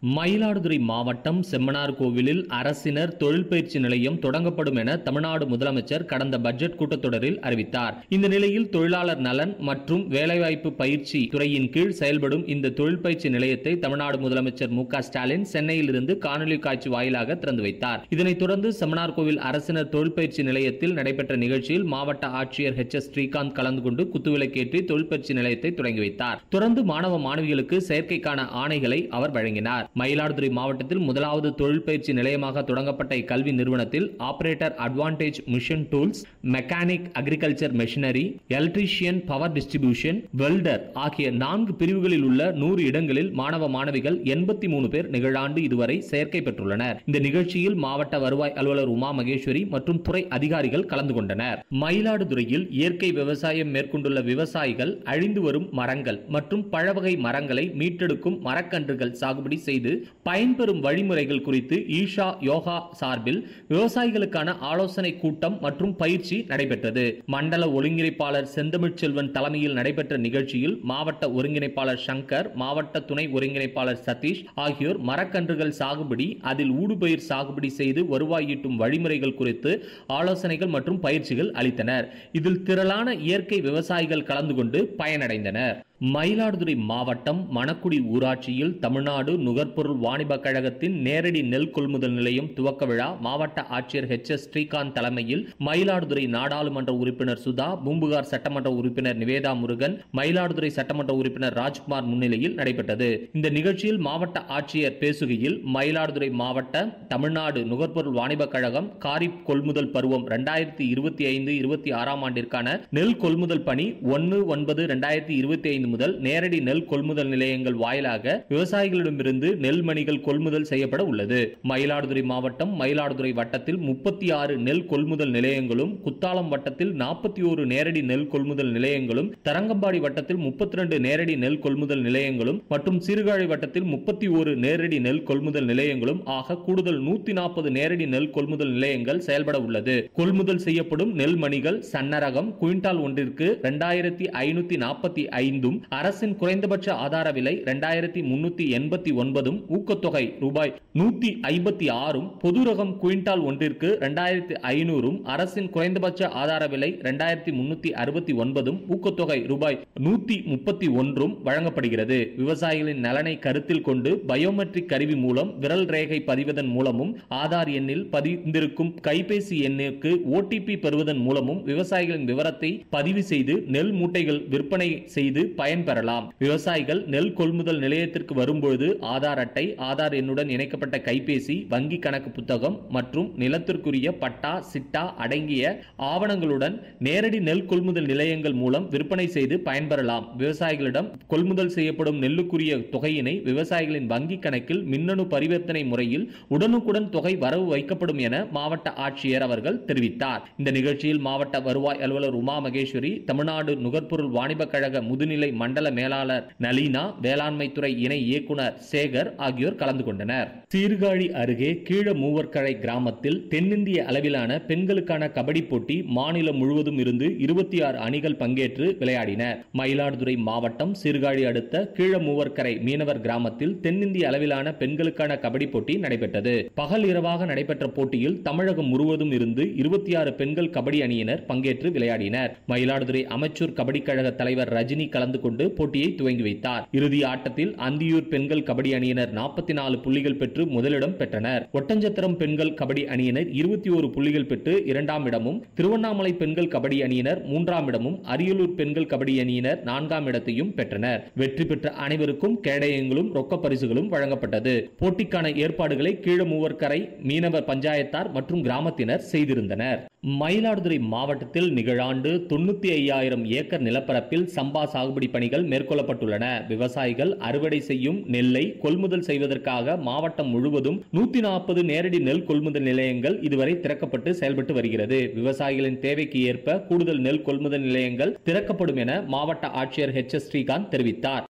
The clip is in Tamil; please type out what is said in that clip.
மயிலாடுதுறை மாவட்டம் செம்மனார் கோவிலில் அரசினர் தொழில் பயிற்சி நிலையம் தொடங்கப்படும் என தமிழ்நாடு முதலமைச்சர் கடந்த பட்ஜெட் கூட்டத்தொடரில் அறிவித்தார். இந்த நிலையில் தொழிலாளர் நலன் மற்றும் வேலைவாய்ப்பு பயிற்சி துறையின் கீழ் செயல்படும் இந்த தொழில் பயிற்சி நிலையத்தை தமிழ்நாடு முதலமைச்சர் மு.க. ஸ்டாலின் சென்னையில் இருந்து காணொலி காட்சி வாயிலாக திறந்து வைத்தார். இதனைத் தொடர்ந்து செம்மனார் கோவில் அரசினர் தொழில் பயிற்சி நிலையத்தில் நடைபெற்ற நிகழ்ச்சியில் மாவட்ட ஆட்சியர் H.S. ஸ்ரீகாந்த் கலந்து கொண்டு குத்துவிளக்கேற்றி தொழில் பயிற்சி நிலையத்தை தொடங்கி வைத்தார். தொடர்ந்து மாணவ மாணவிகளுக்கு செயற்கைக்கான ஆணைகளை அவர் வழங்கினார். மயிலாடுதுறை மாவட்டத்தில் முதலாவது தொழில் பயிற்சி நிலையமாக தொடங்கப்பட்ட இக்கல்வி நிறுவனத்தில் operator advantage mission tools, mechanic agriculture machinery, electrician power distribution, welder ஆகிய 4 பிரிவுகளில் உள்ள 100 இடங்களில் மாணவ மாணவிகள் 83 பேர் நிகழாண்டு இதுவரை சேர்க்கை பெற்றுள்ளனர். இந்த நிகழ்ச்சியில் மாவட்ட வருவாய் அலுவலர் உமா மகேஸ்வரி மற்றும் துறை அதிகாரிகள் கலந்து கொண்டனர். மயிலாடுதுறையில் இயற்கை விவசாயம் மேற்கொண்டுள்ள விவசாயிகள் அழிந்து வரும் மரங்கள் மற்றும் பழவகை மரங்களை மீட்டெடுக்கும் மரக்கன்றுகள் சாகுபடி செய்து பயன்பெறும் வழிமுறைகள் குறித்து ஈஷா யோகா சார்பில் விவசாயிகளுக்கான ஆலோசனை கூட்டம் மற்றும் பயிற்சி நடைபெற்றது. மண்டல ஒருங்கிணைப்பாளர் செந்தமிழ்ச்செல்வன் தலைமையில் நடைபெற்ற நிகழ்ச்சியில் மாவட்ட ஒருங்கிணைப்பாளர் சங்கர், மாவட்ட துணை ஒருங்கிணைப்பாளர் சதீஷ் ஆகியோர் மரக்கன்றுகள் சாகுபடி, அதில் ஊடுபயிர் சாகுபடி செய்து வருவாய் ஈட்டும் வழிமுறைகள் குறித்து ஆலோசனைகள் மற்றும் பயிற்சிகள் அளித்தனர். இதில் திரளான இயற்கை விவசாயிகள் கலந்து கொண்டு பயனடைந்தனர். மயிலாடுதுறை மாவட்டம் மணக்குடி ஊராட்சியில் தமிழ்நாடு நுகர்பொருள் வாணிப கழகத்தின் நேரடி நெல் கொள்முதல் நிலையம் துவக்க விழா மாவட்ட ஆட்சியர் H.S. ஸ்ரீகாந்த் தலைமையில் மயிலாடுதுறை நாடாளுமன்ற உறுப்பினர் சுதா, பூம்புகார் சட்டமன்ற உறுப்பினர் நிவேதா முருகன், மயிலாடுதுறை சட்டமன்ற உறுப்பினர் ராஜ்குமார் முன்னிலையில் நடைபெற்றது. இந்த நிகழ்ச்சியில் மாவட்ட ஆட்சியர் பேசுகையில், மயிலாடுதுறை மாவட்ட தமிழ்நாடு நுகர்பொருள் வாணிப கழகம் காரிப் கொள்முதல் பருவம் 2025-26 ஆண்டிற்கான நெல் கொள்முதல் பணி 1/9/2025 முதல் நேரடி நெல் கொள்முதல் நிலையங்கள் வாயிலாக விவசாயிகளிடமிருந்து நெல் மணிகள் கொள்முதல் செய்யப்பட உள்ளது. மயிலாடுதுறை மாவட்டம் மயிலாடுதுறை வட்டத்தில் 36 நெல் கொள்முதல் நிலையங்களும், குத்தாலம் வட்டத்தில் 41 நேரடி நெல் கொள்முதல் நிலையங்களும், தரங்கம்பாடி வட்டத்தில் 32 நேரடி நெல் கொள்முதல் நிலையங்களும் மற்றும் சீர்காழி வட்டத்தில் 31 நேரடி நெல் கொள்முதல் நிலையங்களும் ஆக கூடுதல் 140 நேரடி நெல் கொள்முதல் நிலையங்கள் செயல்பட உள்ளது. கொள்முதல் செய்யப்படும் நெல் மணிகள் சன்னரகம் குவிண்டால் ஒன்றிற்கு 2545 அரசின் குறைந்தபட்ச ஆதார விலை 2389, ஊக்கத்தொகை ரூபாய் 156, பொது ரகம் குவிண்டால் ஒன்றிற்கு 2500, அரசின் குறைந்தபட்ச ஆதார விலை 2369, ஊக்கத்தொகை ரூபாய் 131 வழங்கப்படுகிறது. விவசாயிகளின் நலனை கருத்தில் கொண்டு பயோமெட்ரிக் கருவி மூலம் விரல் ரேகை பதிவதன் மூலமும், ஆதார் எண்ணில் பதிந்திருக்கும் கைபேசி எண்ணிற்கு OTP பெறுவதன் மூலமும் விவசாயிகளின் விவரத்தை பதிவு செய்து நெல் மூட்டைகள் விற்பனை செய்து பயன்பெறலாம். விவசாயிகள் நெல் கொள்முதல் நிலையத்திற்கு வரும்பொழுது ஆதார் அட்டை, ஆதார் எண்ணுடன் இணைக்கப்பட்ட கைபேசி, வங்கி கணக்கு புத்தகம் மற்றும் நிலத்திற்குரிய பட்டா, சிட்டா அடங்கிய ஆவணங்களுடன் நேரடி நெல் கொள்முதல் நிலையங்கள் மூலம் விற்பனை செய்து பயன்பெறலாம். விவசாயிகளிடம் கொள்முதல் செய்யப்படும் நெல்லுக்குரிய தொகையினை விவசாயிகளின் வங்கி கணக்கில் மின்னணு பரிவர்த்தனை முறையில் உடனுக்குடன் தொகை வரவு வைக்கப்படும் என மாவட்ட ஆட்சியர் அவர்கள் தெரிவித்தார். இந்த நிகழ்ச்சியில் மாவட்ட வருவாய் அலுவலர் உமா மகேஸ்வரி, தமிழ்நாடு நுகர்பொருள் வாணிப கழக முதுநிலை மண்டல மேலாளர் நலீனா, வேளாண்மை துறை இணை இயக்குனர் சேகர் ஆகியோர் கலந்து கொண்டனர். சீர்காழி அருகே கீழமூவர்கரை கிராமத்தில் தென்னிந்திய அளவிலான பெண்களுக்கான கபடி போட்டி மாநிலம் முழுவதும் இருந்து 26 அணிகள் பங்கேற்று விளையாடினர். மயிலாடுதுறை மாவட்டம் சீர்காழி அடுத்த கீழமூவர்கரை மீனவர் கிராமத்தில் தென்னிந்திய அளவிலான பெண்களுக்கான கபடி போட்டி நடைபெற்றது. பகல் இரவாக நடைபெற்ற போட்டியில் தமிழகம் முழுவதும் இருந்து 26 பெண்கள் கபடி அணியினர் பங்கேற்று விளையாடினர். மயிலாடுதுறை அமைச்சூர் கபடி கழக தலைவர் ரஜினி கலந்து கொண்டு போட்டியை துவங்கி வைத்தார். இறுதி ஆட்டத்தில் அந்தியூர் பெண்கள் கபடி அணியினர் 44 புள்ளிகள் பெற்று முதலிடம் பெற்றனர். ஒட்டஞ்சத்திரம் பெண்கள் கபடி அணியினர் 21 புள்ளிகள் பெற்று 2ஆம் இடமும், திருவண்ணாமலை பெண்கள் கபடி அணியினர் 3ஆம் இடமும், அரியலூர் பெண்கள் கபடி அணியினர் 4ஆம் இடத்தையும் பெற்றனர். வெற்றி பெற்ற அனைவருக்கும் கேடயங்களும் ரொக்க பரிசுகளும் வழங்கப்பட்டது. போட்டிக்கான ஏற்பாடுகளை கீழமூவர்கரை மீனவர் பஞ்சாயத்தார் மற்றும் கிராமத்தினர் செய்திருந்தனர். மயிலாடுதுறை மாவட்டத்தில் நிகழாண்டு 95,000 ஏக்கர் நிலப்பரப்பில் சம்பா சாகுபடி பணிகள் மேற்கொள்ளப்பட்டுள்ளன. விவசாயிகள் அறுவடை செய்யும் நெல்லை கொள்முதல் செய்வதற்காக மாவட்டம் முழுவதும் 140 நேரடி நெல் கொள்முதல் நிலையங்கள் இதுவரை திறக்கப்பட்டு செயல்பட்டு வருகிறது. விவசாயிகளின் தேவைக்கு ஏற்ப கூடுதல் நெல் கொள்முதல் நிலையங்கள் திறக்கப்படும் என மாவட்ட ஆட்சியர் H.S. ஸ்ரீகாந்த் தெரிவித்தார்.